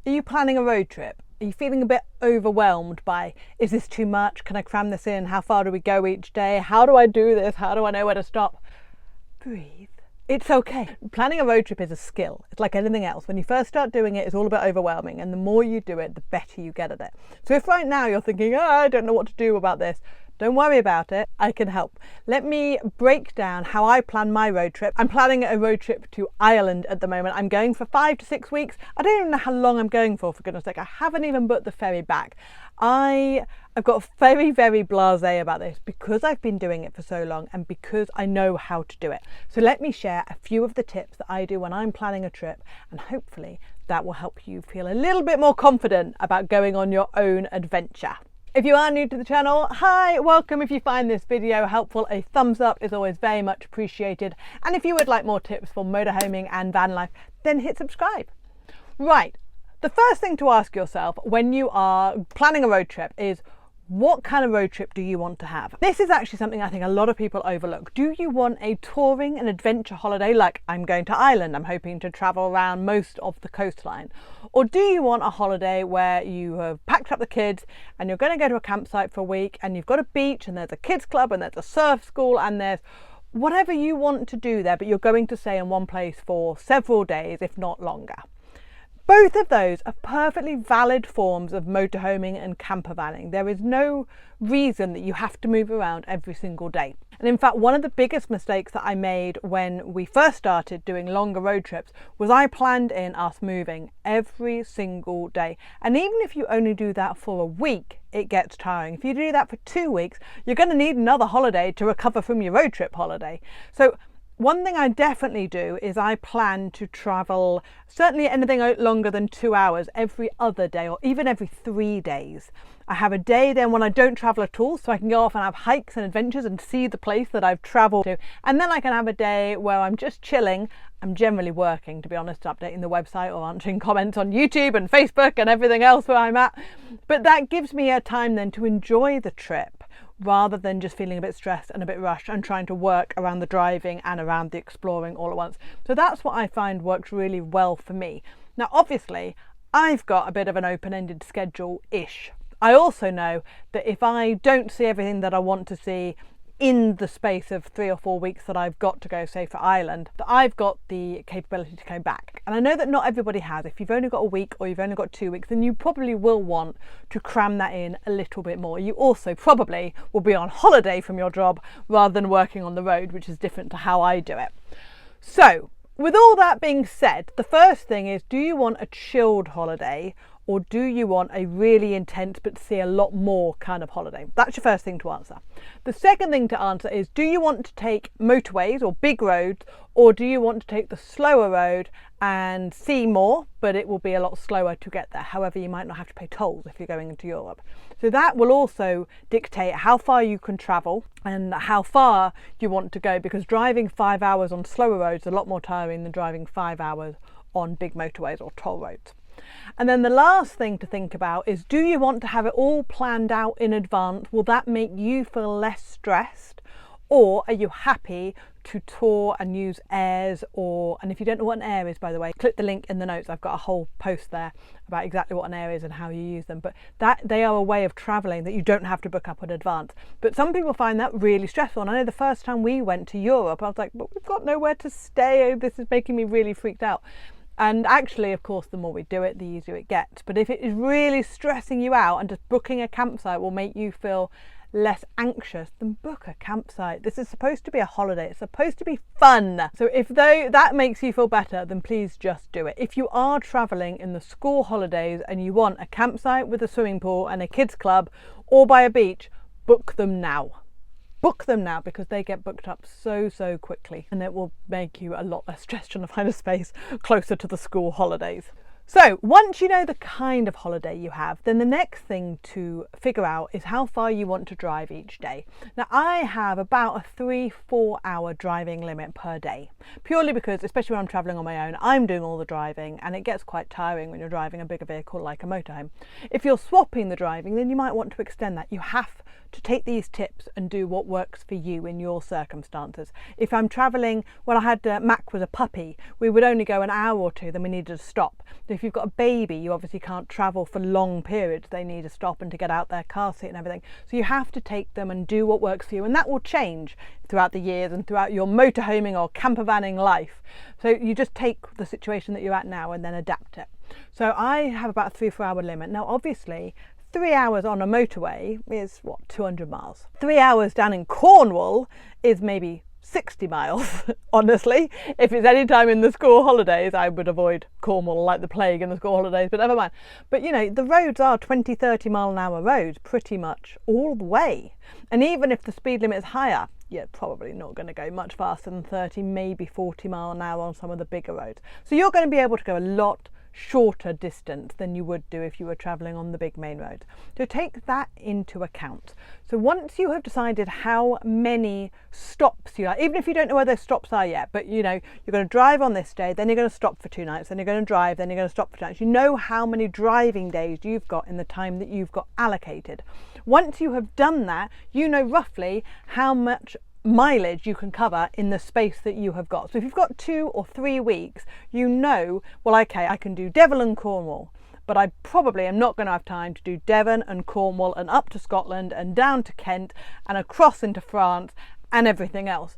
Are you planning a road trip? Are you feeling a bit overwhelmed by, is this too much? Can I cram this in? How far do we go each day? How do I do this? How do I know where to stop? Breathe. It's okay. Planning a road trip is a skill. It's like anything else. When you first start doing it, it's all a bit overwhelming, and the more you do it, the better you get at it. So if right now you're thinking, I don't know what to do about this, don't worry about it, I can help. Let me break down how I plan my road trip. I'm planning a road trip to Ireland at the moment. I'm going for 5 to 6 weeks. I don't even know how long I'm going for goodness sake. I haven't even booked the ferry back. I've got very, very blasé about this because I've been doing it for so long and because I know how to do it. So let me share a few of the tips that I do when I'm planning a trip, and hopefully that will help you feel a little bit more confident about going on your own adventure. If you are new to the channel, hi, welcome. If you find this video helpful, a thumbs up is always very much appreciated. And if you would like more tips for motorhoming and van life, then hit subscribe. Right, the first thing to ask yourself when you are planning a road trip is, what kind of road trip do you want to have? This is actually something I think a lot of people overlook. Do you want a touring and adventure holiday like I'm going to Ireland? I'm hoping to travel around most of the coastline. Or do you want a holiday where you have packed up the kids and you're going to go to a campsite for a week and you've got a beach and there's a kids club and there's a surf school and there's whatever you want to do there, but you're going to stay in one place for several days, if not longer? Both of those are perfectly valid forms of motorhoming and campervanning. There is no reason that you have to move around every single day. And in fact, one of the biggest mistakes that I made when we first started doing longer road trips was I planned in us moving every single day. And even if you only do that for a week, it gets tiring. If you do that for 2 weeks, you're going to need another holiday to recover from your road trip holiday. So one thing I definitely do is I plan to travel certainly anything longer than 2 hours every other day, or even every 3 days. I have a day then when I don't travel at all, so I can go off and have hikes and adventures and see the place that I've travelled to. And then I can have a day where I'm just chilling. I'm generally working, to be honest, updating the website or answering comments on YouTube and Facebook and everything else where I'm at. But that gives me a time then to enjoy the trip, rather than just feeling a bit stressed and a bit rushed and trying to work around the driving and around the exploring all at once. So that's what I find works really well for me. Now, obviously, I've got a bit of an open-ended schedule-ish. I also know that if I don't see everything that I want to see in the space of 3 or 4 weeks that I've got to go, say for Ireland, that I've got the capability to go back. And I know that not everybody has. If you've only got a week or you've only got 2 weeks, then you probably will want to cram that in a little bit more. You also probably will be on holiday from your job rather than working on the road, which is different to how I do it. So with all that being said, the first thing is, do you want a chilled holiday, or do you want a really intense but see a lot more kind of holiday? That's your first thing to answer. The second thing to answer is, do you want to take motorways or big roads, or do you want to take the slower road and see more, but it will be a lot slower to get there? However, you might not have to pay tolls if you're going into Europe. So that will also dictate how far you can travel and how far you want to go, because driving 5 hours on slower roads is a lot more tiring than driving 5 hours on big motorways or toll roads. And then the last thing to think about is, do you want to have it all planned out in advance? Will that make you feel less stressed? Or are you happy to tour and use airs? And if you don't know what an air is, by the way, click the link in the notes. I've got a whole post there about exactly what an air is and how you use them. But they are a way of travelling that you don't have to book up in advance. But some people find that really stressful. And I know the first time we went to Europe, I was like, but we've got nowhere to stay. This is making me really freaked out. And actually, of course, the more we do it, the easier it gets. But if it is really stressing you out and just booking a campsite will make you feel less anxious, then book a campsite. This is supposed to be a holiday. It's supposed to be fun. So if that makes you feel better, then please just do it. If you are traveling in the school holidays and you want a campsite with a swimming pool and a kids club or by a beach, book them now. Book them now, because they get booked up so quickly, and it will make you a lot less stressed trying to find a space closer to the school holidays. So once you know the kind of holiday you have, then the next thing to figure out is how far you want to drive each day. Now, I have about a 3-4 hour driving limit per day, purely because, especially when I'm traveling on my own, I'm doing all the driving and it gets quite tiring when you're driving a bigger vehicle like a motorhome. If you're swapping the driving, then you might want to extend that. You have to take these tips and do what works for you in your circumstances. If I'm traveling, when I had Mac was a puppy, we would only go an hour or two, then we needed to stop. if you've got a baby, you obviously can't travel for long periods. They need to stop and to get out their car seat and everything. So you have to take them and do what works for you, and that will change throughout the years and throughout your motorhoming or campervanning life. So you just take the situation that you're at now and then adapt it. So I have about a 3-4 hour limit. Now obviously 3 hours on a motorway is what, 200 miles. 3 hours down in Cornwall is maybe 60 miles, honestly. If it's any time in the school holidays, I would avoid Cornwall like the plague in the school holidays, but never mind. But you know, the roads are 20-30 mile an hour roads pretty much all the way. And even if the speed limit is higher, you're probably not going to go much faster than 30, maybe 40 mile an hour on some of the bigger roads. So you're going to be able to go a lot shorter distance than you would do if you were travelling on the big main roads. So take that into account. So once you have decided how many stops you like, even if you don't know where those stops are yet, but you know you're going to drive on this day, then you're going to stop for 2 nights, then you're going to drive, then you're going to stop for 2 nights. You know how many driving days you've got in the time that you've got allocated. Once you have done that, you know roughly how much mileage you can cover in the space that you have got. So if you've got 2 or 3 weeks, you know, well, okay, I can do Devon and Cornwall, but I probably am not going to have time to do Devon and Cornwall and up to Scotland and down to Kent and across into France and everything else.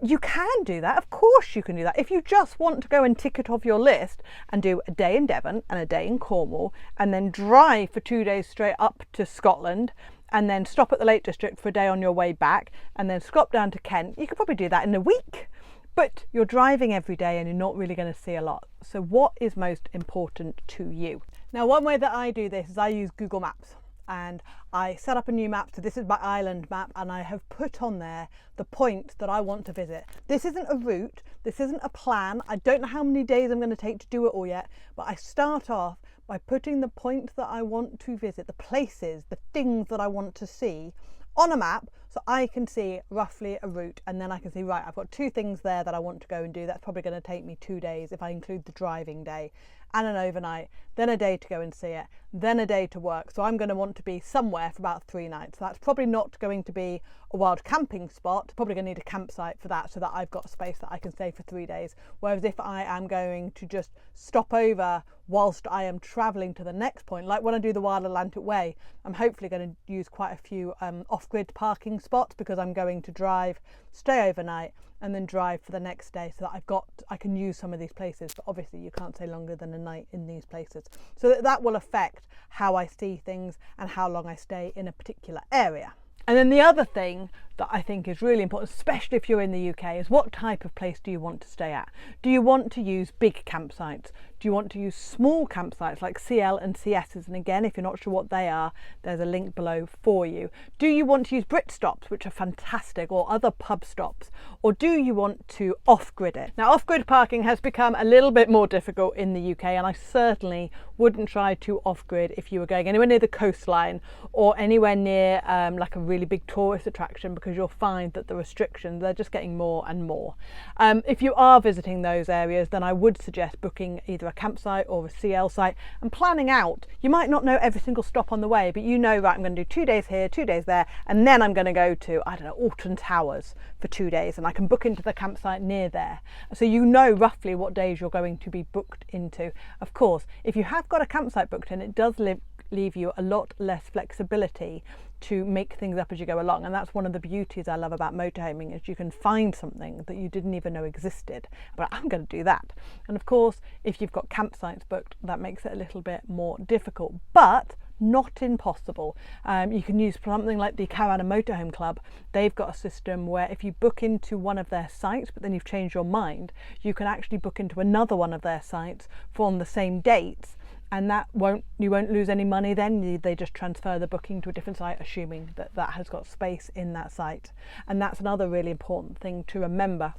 You can do that, of course you can do that. If you just want to go and tick it off your list and do a day in Devon and a day in Cornwall and then drive for 2 days straight up to Scotland and then stop at the Lake District for a day on your way back and then stop down to Kent, you could probably do that in a week. But you're driving every day and you're not really going to see a lot. So what is most important to you? Now, one way that I do this is I use Google Maps, and I set up a new map. So this is my island map, and I have put on there the points that I want to visit. This isn't a route, this isn't a plan. I don't know how many days I'm going to take to do it all yet, but I start off by putting the points that I want to visit, the places, the things that I want to see on a map, so I can see roughly a route, and then I can see, right, I've got 2 things there that I want to go and do. That's probably going to take me 2 days if I include the driving day and an overnight, then a day to go and see it, then a day to work. So I'm going to want to be somewhere for about 3 nights. So that's probably not going to be a wild camping spot, probably going to need a campsite for that so that I've got a space that I can stay for 3 days. Whereas if I am going to just stop over whilst I am travelling to the next point, like when I do the Wild Atlantic Way, I'm hopefully going to use quite a few off-grid parking spots because I'm going to drive, stay overnight and then drive for the next day, so that I can use some of these places. But obviously you can't stay longer than a night in these places. So that will affect how I see things and how long I stay in a particular area. And then the other thing that I think is really important, especially if you're in the UK, is what type of place do you want to stay at? Do you want to use big campsites? Do you want to use small campsites like CL and CSs? And again, if you're not sure what they are, there's a link below for you. Do you want to use Brit stops, which are fantastic, or other pub stops? Or do you want to off-grid it? Now, off-grid parking has become a little bit more difficult in the UK, and I certainly wouldn't try to off-grid if you were going anywhere near the coastline or anywhere near like a really big tourist attraction, because you'll find that the restrictions, they're just getting more and more. If you are visiting those areas, then I would suggest booking either a campsite or a CL site and planning out. You might not know every single stop on the way, but you know, right, I'm going to do 2 days here, 2 days there, and then I'm going to go to, I don't know, Alton Towers for 2 days, and I can book into the campsite near there. So you know roughly what days you're going to be booked into. Of course, if you have got a campsite booked in, it does leave you a lot less flexibility to make things up as you go along, and that's one of the beauties I love about motorhoming, is you can find something that you didn't even know existed. But I'm going to do that. And of course, if you've got campsites booked, that makes it a little bit more difficult, but not impossible. You can use something like the Caravan and Motorhome Club. They've got a system where if you book into one of their sites but then you've changed your mind, you can actually book into another one of their sites for on the same dates, and you won't lose any money then. They just transfer the booking to a different site, assuming that that has got space in that site. And that's another really important thing to remember,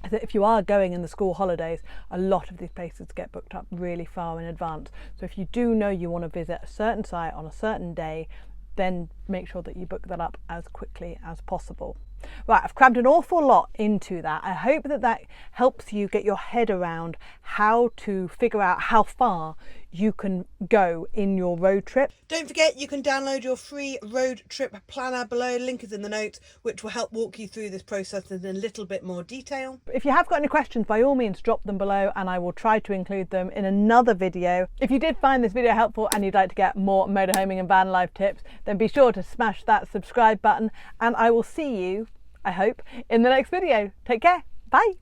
that if you are going in the school holidays, a lot of these places get booked up really far in advance. So if you do know you want to visit a certain site on a certain day, then make sure that you book that up as quickly as possible. Right, I've crammed an awful lot into that. I hope that helps you get your head around how to figure out how far you can go in your road trip. Don't forget, you can download your free road trip planner below. Link is in the notes, which will help walk you through this process in a little bit more detail. If you have got any questions, by all means drop them below and I will try to include them in another video. If you did find this video helpful and you'd like to get more motorhoming and van life tips, then be sure to smash that subscribe button, and I will see you, I hope, in the next video. Take care. Bye.